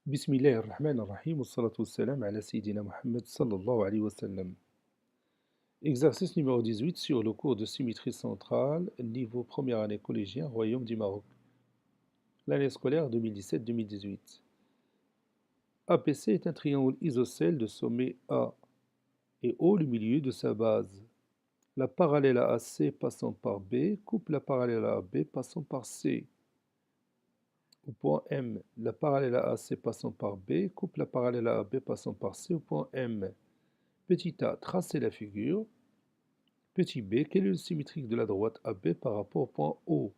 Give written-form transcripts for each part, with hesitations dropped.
بسم الله الرحمن الرحيم والصلاة والسلام على سيدنا Mohammed sallallahu alayhi wa sallam. Exercice numéro 18 sur le cours de symétrie centrale, niveau première année collégien, Royaume du Maroc. L'année scolaire 2017-2018. APC est un triangle isocèle de sommet A et O le milieu de sa base. La parallèle à AC passant par B coupe la parallèle à AB passant par C. Au point M, la parallèle à AC passant par B coupe la parallèle à AB passant par C au point M. Petit a, tracez la figure. Petit b, quel est le symétrique de la droite AB par rapport au point O?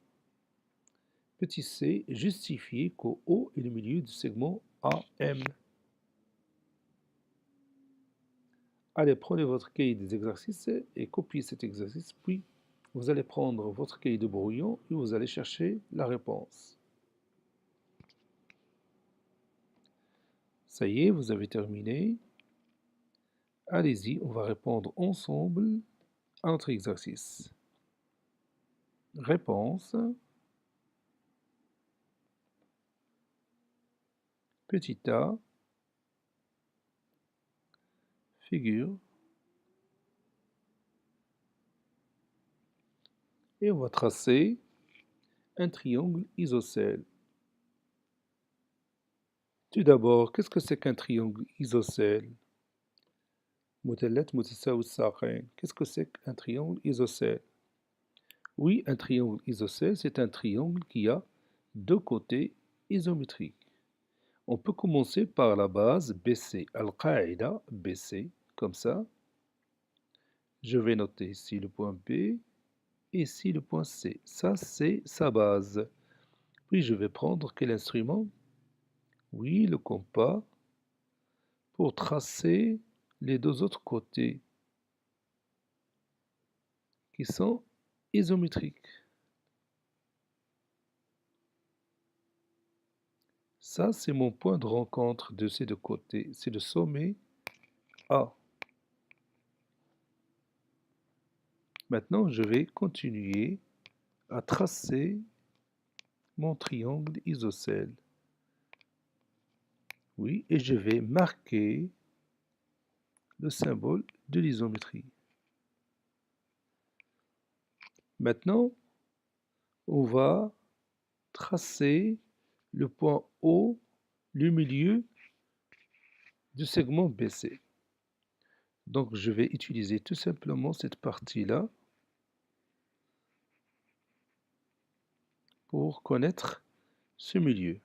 Petit c, justifiez qu'au O est le milieu du segment AM. Allez, prenez votre cahier des exercices et copiez cet exercice, puis vous allez prendre votre cahier de brouillon et vous allez chercher la réponse. Ça y est, vous avez terminé. Allez-y, on va répondre ensemble à notre exercice. Réponse. Petit a, figure, et on va tracer un triangle isocèle. Tout d'abord, qu'est-ce que c'est qu'un triangle isocèle? Qu'est-ce que c'est qu'un triangle isocèle? Oui, un triangle isocèle, c'est un triangle qui a deux côtés isométriques. On peut commencer par la base BC, al-Qaïda, BC, comme ça. Je vais noter ici le point B et ici le point C. Ça, c'est sa base. Puis je vais prendre quel instrument? Oui, le compas, pour tracer les deux autres côtés qui sont isométriques. Ça, c'est mon point de rencontre de ces deux côtés. C'est le sommet A. Maintenant, je vais continuer à tracer mon triangle isocèle. Oui, et je vais marquer le symbole de l'isométrie. Maintenant, on va tracer le point O, le milieu du segment BC. Donc, je vais utiliser tout simplement cette partie-là pour connaître ce milieu.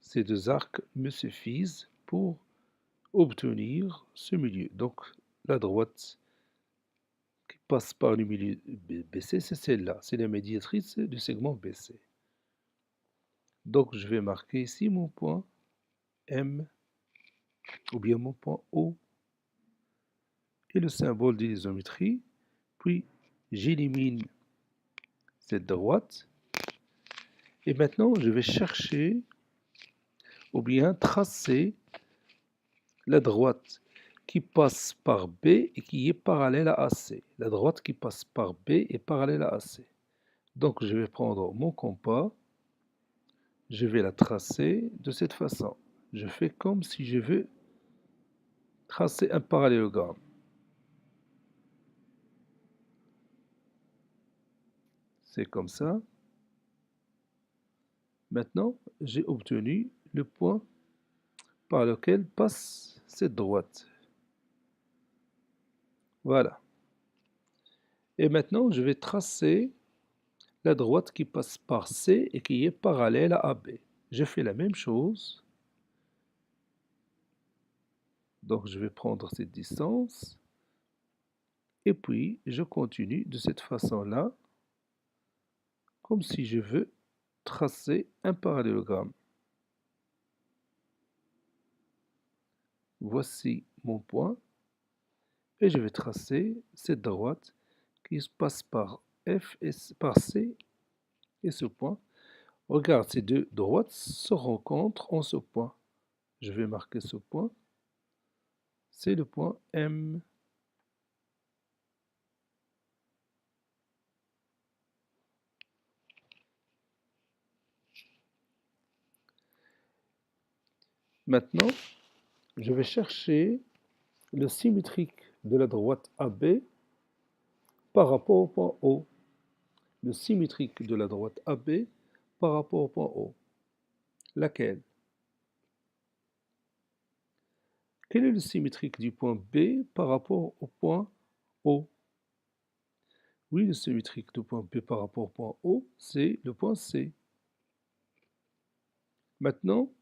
Ces deux arcs me suffisent pour obtenir ce milieu. Donc, la droite qui passe par le milieu BC, c'est celle-là. C'est la médiatrice du segment BC. Donc, je vais marquer ici mon point M ou bien mon point O et le symbole de l'isométrie. Puis, j'élimine cette droite. Et maintenant, je vais chercher ou bien tracer la droite qui passe par B et qui est parallèle à AC. La droite qui passe par B est parallèle à AC. Donc je vais prendre mon compas, je vais la tracer de cette façon. Je fais comme si je veux tracer un parallélogramme. C'est comme ça. Maintenant, j'ai obtenu le point par lequel passe cette droite. Voilà. Et maintenant, je vais tracer la droite qui passe par C et qui est parallèle à AB. Je fais la même chose. Donc, je vais prendre cette distance. Et puis, je continue de cette façon-là, comme si je veux tracer un parallélogramme. Voici mon point. Et je vais tracer cette droite qui passe par F et par C et ce point. Regarde, ces deux droites se rencontrent en ce point. Je vais marquer ce point. C'est le point M. Maintenant, je vais chercher le symétrique de la droite AB par rapport au point O. Le symétrique de la droite AB par rapport au point O. Laquelle? Quel est le symétrique du point B par rapport au point O? Oui, le symétrique du point B par rapport au point O, c'est le point C. Maintenant,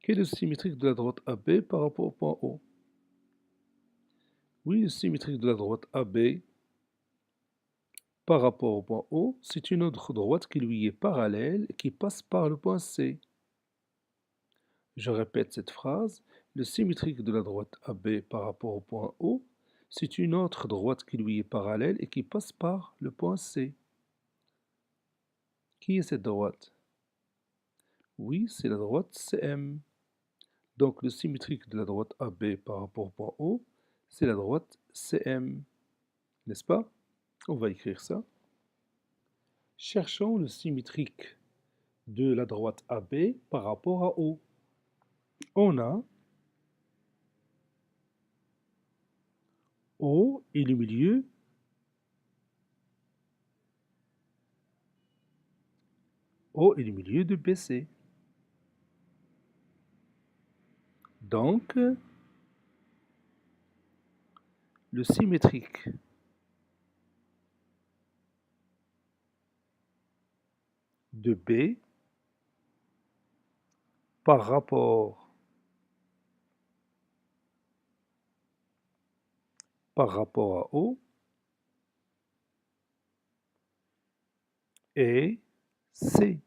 quel est le symétrique de la droite AB par rapport au point O? Oui, le symétrique de la droite AB par rapport au point O, c'est une autre droite qui lui est parallèle et qui passe par le point C. Je répète cette phrase. Le symétrique de la droite AB par rapport au point O, c'est une autre droite qui lui est parallèle et qui passe par le point C. Qui est cette droite? Oui, c'est la droite CM. Donc le symétrique de la droite AB par rapport au point O, c'est la droite CM. N'est-ce pas? On va écrire ça. Cherchons le symétrique de la droite AB par rapport à O. On a O et le milieu O est le milieu de BC. Donc, le symétrique de B par rapport à O est C.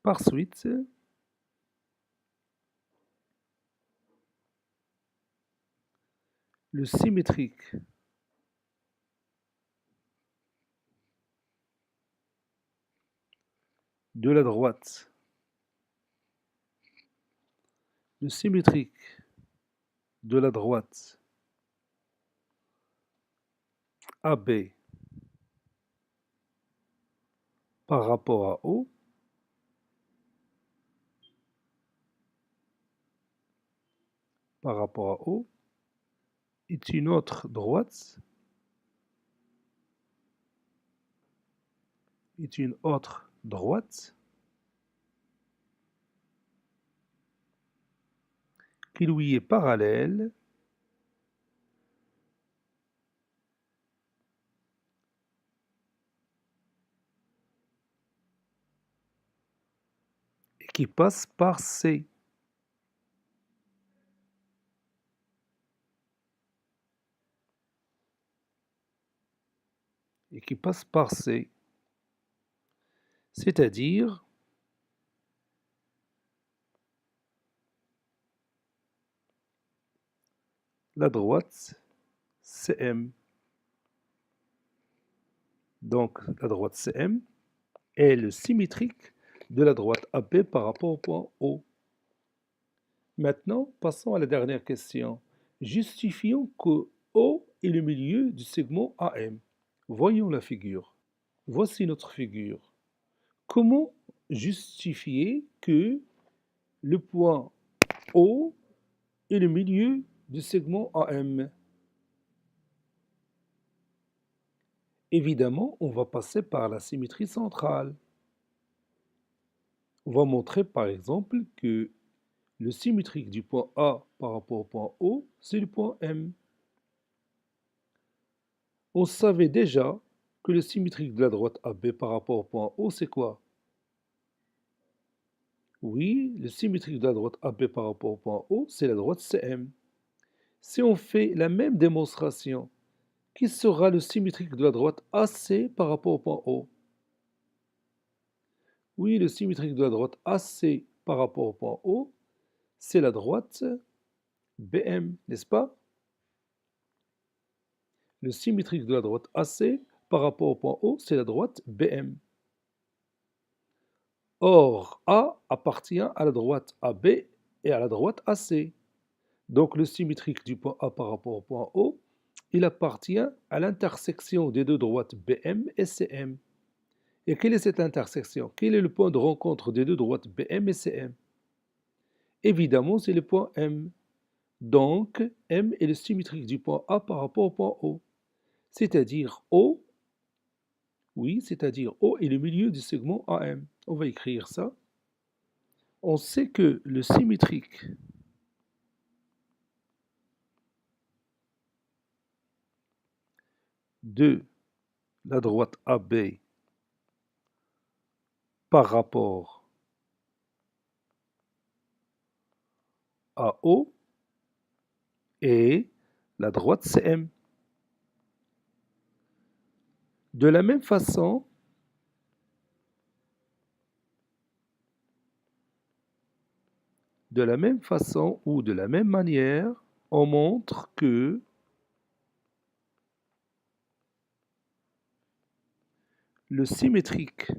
Par suite, le symétrique de la droite, le symétrique de la droite AB par rapport à O est une autre droite qui lui est parallèle et qui passe par C. C'est-à-dire la droite CM. Donc, la droite CM est le symétrique de la droite AB par rapport au point O. Maintenant, passons à la dernière question. Justifions que O est le milieu du segment AM. Voyons la figure. Voici notre figure. Comment justifier que le point O est le milieu du segment AM? Évidemment, on va passer par la symétrie centrale. On va montrer par exemple que le symétrique du point A par rapport au point O, c'est le point M. On savait déjà que le symétrique de la droite AB par rapport au point O, c'est quoi? Oui, le symétrique de la droite AB par rapport au point O, c'est la droite CM. Si on fait la même démonstration, qui sera le symétrique de la droite AC par rapport au point O? Oui, le symétrique de la droite AC par rapport au point O, c'est la droite BM, n'est-ce pas? Le symétrique de la droite AC par rapport au point O, c'est la droite BM. Or, A appartient à la droite AB et à la droite AC. Donc le symétrique du point A par rapport au point O, il appartient à l'intersection des deux droites BM et CM. Et quelle est cette intersection? Quel est le point de rencontre des deux droites BM et CM? Évidemment, c'est le point M. Donc, M est le symétrique du point A par rapport au point O. C'est-à-dire O, oui, c'est-à-dire O est le milieu du segment AM. On va écrire ça. On sait que le symétrique de la droite AB par rapport à O est la droite CM. De la même façon, ou de la même manière, on montre que le symétrique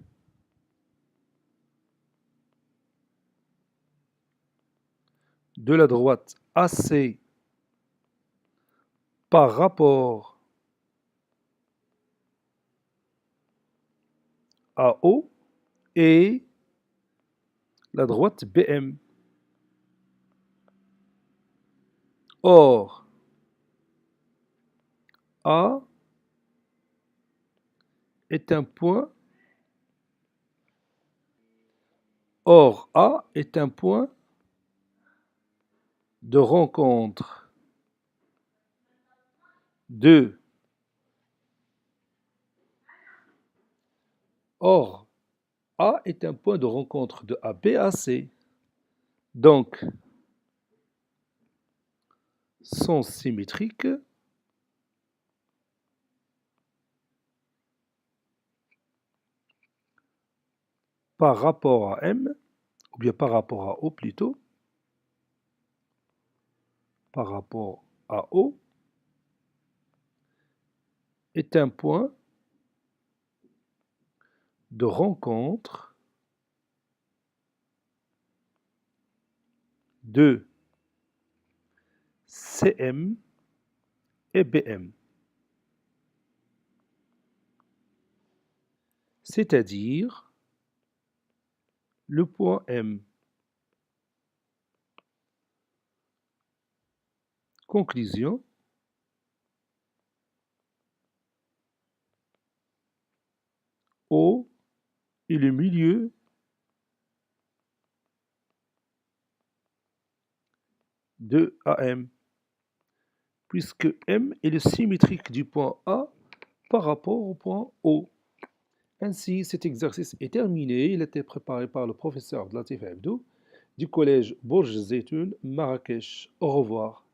de la droite AC par rapport à O est la droite BM. Or, A est un point de rencontre de Or, A est un point de rencontre de AB à C. Donc, sont symétriques par rapport à M, ou bien par rapport à O plutôt, par rapport à O, est un point de rencontre de CM et BM. C'est-à-dire le point M. Conclusion, O est le milieu de AM, puisque M est le symétrique du point A par rapport au point O. Ainsi, cet exercice est terminé. Il a été préparé par le professeur Latif Abdou du collège Bourj Zeytoun, Marrakech. Au revoir.